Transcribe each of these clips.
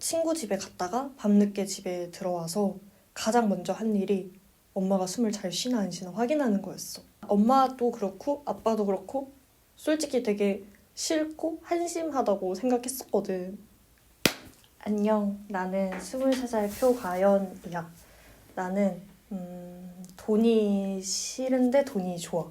친구 집에 갔다가 밤늦게 집에 들어와서 가장 먼저 한 일이 엄마가 숨을 잘 쉬나 안 쉬나 확인하는 거였어. 엄마도 그렇고 아빠도 그렇고 솔직히 되게 싫고 한심하다고 생각했었거든. 안녕, 나는 23살 표가연이야. 나는 돈이 싫은데 돈이 좋아.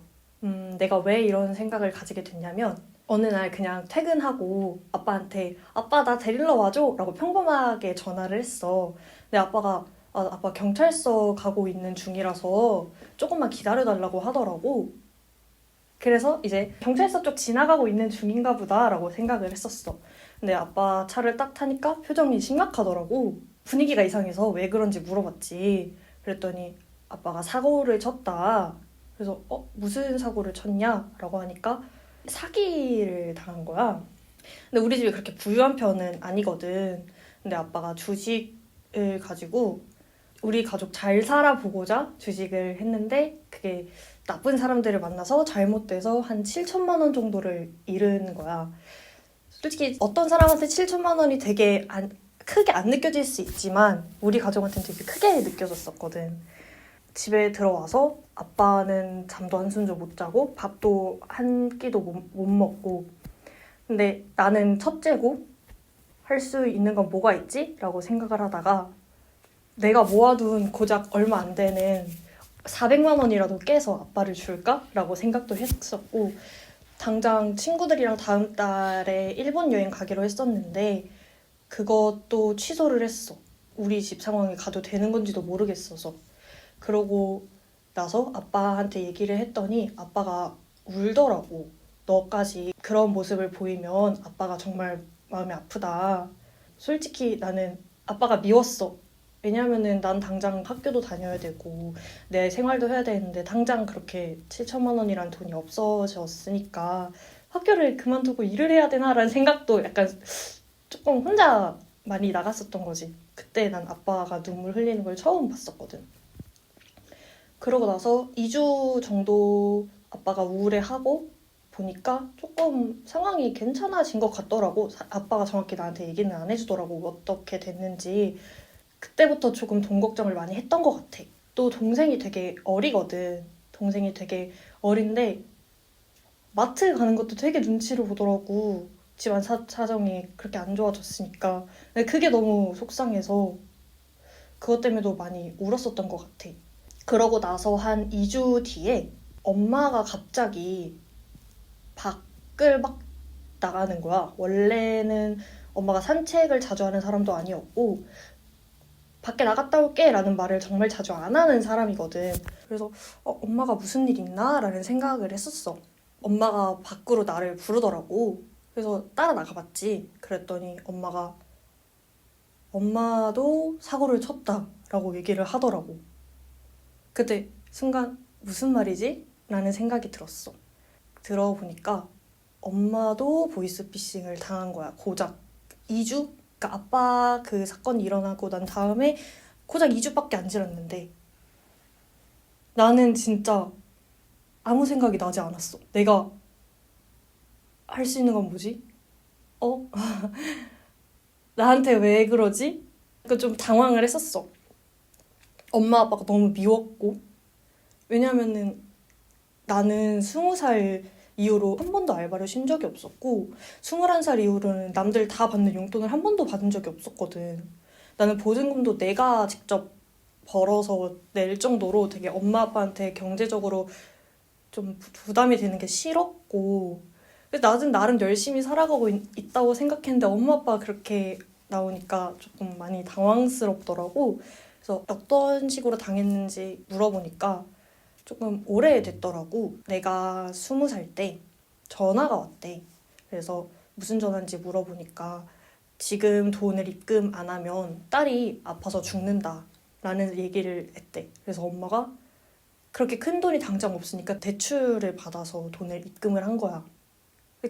내가 왜 이런 생각을 가지게 됐냐면 어느 날 그냥 퇴근하고 아빠한테 아빠 나 데리러 와줘 라고 평범하게 전화를 했어. 근데 아빠가 아빠 경찰서 가고 있는 중이라서 조금만 기다려달라고 하더라고. 그래서 이제 경찰서 쪽 지나가고 있는 중인가 보다 라고 생각을 했었어. 근데 아빠 차를 딱 타니까 표정이 심각하더라고. 분위기가 이상해서 왜 그런지 물어봤지. 그랬더니 아빠가 사고를 쳤다. 그래서 무슨 사고를 쳤냐? 라고 하니까 사기를 당한 거야. 근데 우리 집이 그렇게 부유한 편은 아니거든. 근데 아빠가 주식을 가지고 우리 가족 잘 살아보고자 주식을 했는데 그게 나쁜 사람들을 만나서 잘못돼서 한 7천만 원 정도를 잃은 거야. 솔직히 어떤 사람한테 7천만 원이 되게 크게 안 느껴질 수 있지만 우리 가족한테는 되게 크게 느껴졌었거든. 집에 들어와서 아빠는 잠도 한숨도 못 자고 밥도 한 끼도 못 먹고 근데 나는 첫째고 할 수 있는 건 뭐가 있지? 라고 생각을 하다가 내가 모아둔 고작 얼마 안 되는 400만 원이라도 깨서 아빠를 줄까? 라고 생각도 했었고 당장 친구들이랑 다음 달에 일본 여행 가기로 했었는데 그것도 취소를 했어. 우리 집 상황이 가도 되는 건지도 모르겠어서. 그러고 나서 아빠한테 얘기를 했더니 아빠가 울더라고. 너까지 그런 모습을 보이면 아빠가 정말 마음이 아프다. 솔직히 나는 아빠가 미웠어. 왜냐면은 난 당장 학교도 다녀야 되고 내 생활도 해야 되는데 당장 그렇게 7천만 원이란 돈이 없어졌으니까 학교를 그만두고 일을 해야 되나라는 생각도 약간 조금 혼자 많이 나갔었던 거지. 그때 난 아빠가 눈물 흘리는 걸 처음 봤었거든. 그러고 나서 2주 정도 아빠가 우울해하고 보니까 조금 상황이 괜찮아진 것 같더라고. 아빠가 정확히 나한테 얘기는 안 해주더라고. 어떻게 됐는지. 그때부터 조금 돈 걱정을 많이 했던 것 같아. 또 동생이 되게 어리거든. 동생이 되게 어린데 마트 가는 것도 되게 눈치를 보더라고. 집안 사정이 그렇게 안 좋아졌으니까. 근데 그게 너무 속상해서 그것 때문에도 많이 울었었던 것 같아. 그러고 나서 한 2주 뒤에 엄마가 갑자기 밖을 막 나가는 거야. 원래는 엄마가 산책을 자주 하는 사람도 아니었고 밖에 나갔다 올게 라는 말을 정말 자주 안 하는 사람이거든. 그래서 엄마가 무슨 일 있나? 라는 생각을 했었어. 엄마가 밖으로 나를 부르더라고. 그래서 따라 나가봤지. 그랬더니 엄마도 사고를 쳤다 라고 얘기를 하더라고. 그때 순간 무슨 말이지? 라는 생각이 들었어. 들어보니까 엄마도 보이스피싱을 당한 거야. 고작 2주? 그러니까 아빠 그 사건이 일어나고 난 다음에 고작 2주밖에 안 지났는데 나는 진짜 아무 생각이 나지 않았어. 내가 할 수 있는 건 뭐지? 나한테 왜 그러지? 그러니까 좀 당황을 했었어. 엄마 아빠가 너무 미웠고 왜냐면은 나는 20살 이후로 한 번도 알바를 쉰 적이 없었고 21살 이후로는 남들 다 받는 용돈을 한 번도 받은 적이 없었거든. 나는 보증금도 내가 직접 벌어서 낼 정도로 되게 엄마 아빠한테 경제적으로 좀 부담이 되는 게 싫었고 그래서 나는 나름 열심히 살아가고 있다고 생각했는데 엄마 아빠가 그렇게 나오니까 조금 많이 당황스럽더라고. 그래서 어떤 식으로 당했는지 물어보니까 조금 오래됐더라고. 내가 20살 때 전화가 왔대. 그래서 무슨 전화인지 물어보니까 지금 돈을 입금 안 하면 딸이 아파서 죽는다 라는 얘기를 했대. 그래서 엄마가 그렇게 큰 돈이 당장 없으니까 대출을 받아서 돈을 입금을 한 거야.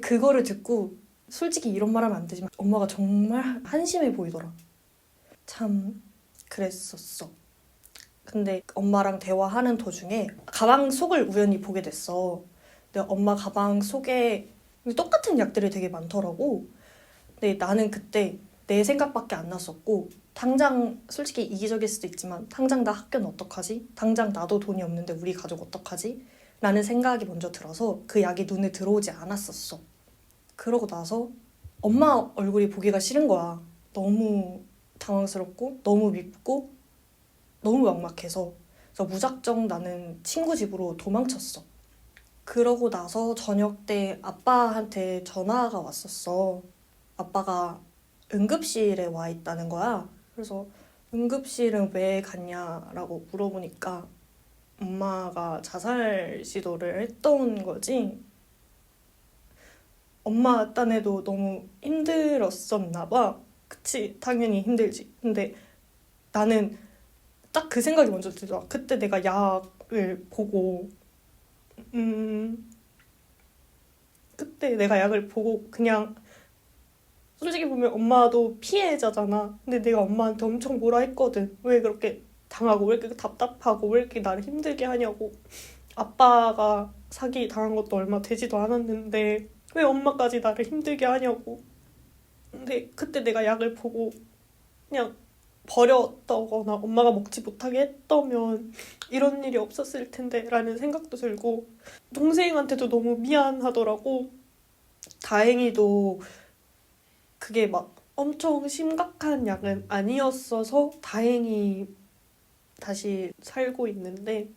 그거를 듣고 솔직히 이런 말 하면 안 되지만 엄마가 정말 한심해 보이더라. 참 그랬었어. 근데 엄마랑 대화하는 도중에 가방 속을 우연히 보게 됐어. 근데 엄마 가방 속에 똑같은 약들이 되게 많더라고. 근데 나는 그때 내 생각밖에 안 났었고 당장 솔직히 이기적일 수도 있지만 당장 나 학교는 어떡하지? 당장 나도 돈이 없는데 우리 가족 어떡하지? 라는 생각이 먼저 들어서 그 약이 눈에 들어오지 않았었어. 그러고 나서 엄마 얼굴이 보기가 싫은 거야. 너무 당황스럽고 너무 밉고 너무 막막해서. 그래서 무작정 나는 친구 집으로 도망쳤어. 그러고 나서 저녁 때 아빠한테 전화가 왔었어. 아빠가 응급실에 와 있다는 거야. 그래서 응급실은 왜 갔냐라고 물어보니까 엄마가 자살 시도를 했던 거지. 엄마 딴에도 너무 힘들었었나 봐. 그치, 당연히 힘들지. 근데 나는 딱 그 생각이 먼저 들더라. 그때 내가 약을 보고 그때 내가 약을 보고 그냥 솔직히 보면 엄마도 피해자잖아. 근데 내가 엄마한테 엄청 뭐라 했거든. 왜 그렇게 당하고 왜 이렇게 답답하고 왜 이렇게 나를 힘들게 하냐고. 아빠가 사기 당한 것도 얼마 되지도 않았는데 왜 엄마까지 나를 힘들게 하냐고. 근데 그때 내가 약을 보고 그냥 버렸다거나 엄마가 먹지 못하게 했다면 이런 일이 없었을 텐데 라는 생각도 들고 동생한테도 너무 미안하더라고. 다행히도 그게 막 엄청 심각한 약은 아니었어서 다행히 다시 살고 있는데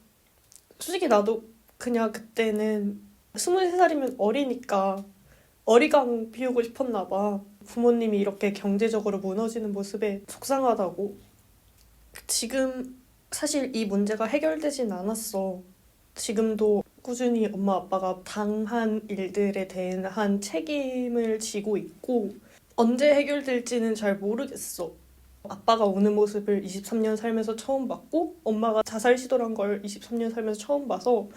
솔직히 나도 그냥 그때는 23살이면 어리니까 어리광 피우고 싶었나 봐. 부모님이 이렇게 경제적으로 무너지는 모습에 속상하다고. 지금 사실 이 문제가 해결되진 않았어. 지금도 꾸준히 엄마 아빠가 당한 일들에 대한 책임을 지고 있고 언제 해결될지는 잘 모르겠어. 아빠가 우는 모습을 23년 살면서 처음 봤고 엄마가 자살 시도를 한 걸 23년 살면서 처음 봐서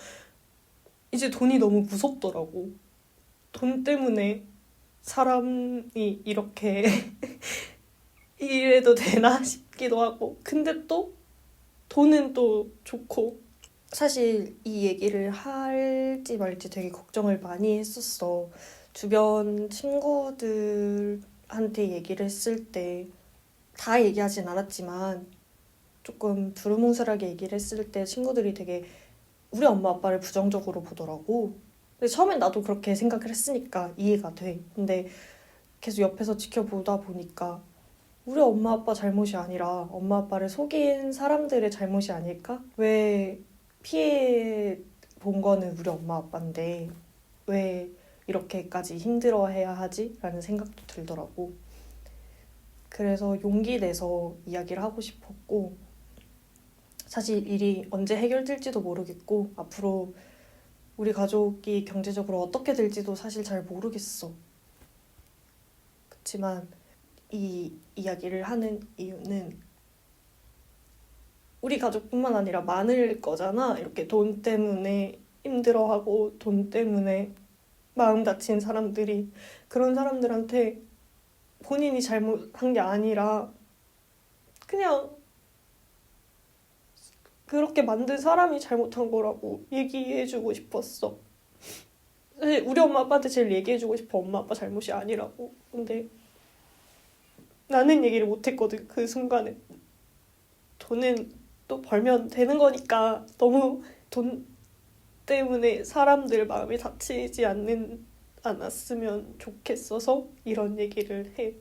이제 돈이 너무 무섭더라고. 돈 때문에 사람이 이렇게 이래도 되나 싶기도 하고. 근데 또 돈은 또 좋고. 사실 이 얘기를 할지 말지 되게 걱정을 많이 했었어. 주변 친구들한테 얘기를 했을 때 다 얘기하진 않았지만 조금 두루뭉술하게 얘기를 했을 때 친구들이 되게 우리 엄마 아빠를 부정적으로 보더라고. 근데 처음엔 나도 그렇게 생각을 했으니까 이해가 돼. 근데 계속 옆에서 지켜보다 보니까 우리 엄마 아빠 잘못이 아니라 엄마 아빠를 속인 사람들의 잘못이 아닐까? 왜 피해 본 거는 우리 엄마 아빠인데 왜 이렇게까지 힘들어해야 하지? 라는 생각도 들더라고. 그래서 용기 내서 이야기를 하고 싶었고 사실 일이 언제 해결될지도 모르겠고 앞으로 우리 가족이 경제적으로 어떻게 될지도 사실 잘 모르겠어. 그렇지만 이 이야기를 하는 이유는 우리 가족뿐만 아니라 많을 거잖아. 이렇게 돈 때문에 힘들어하고 돈 때문에 마음 다친 사람들이 그런 사람들한테 본인이 잘못한 게 아니라 그냥 그렇게 만든 사람이 잘못한 거라고 얘기해주고 싶었어. 사실 우리 엄마 아빠한테 제일 얘기해주고 싶어. 엄마 아빠 잘못이 아니라고. 근데 나는 얘기를 못했거든. 그 순간에. 돈은 또 벌면 되는 거니까 너무 돈 때문에 사람들 마음이 다치지 않았으면 좋겠어서 이런 얘기를 해.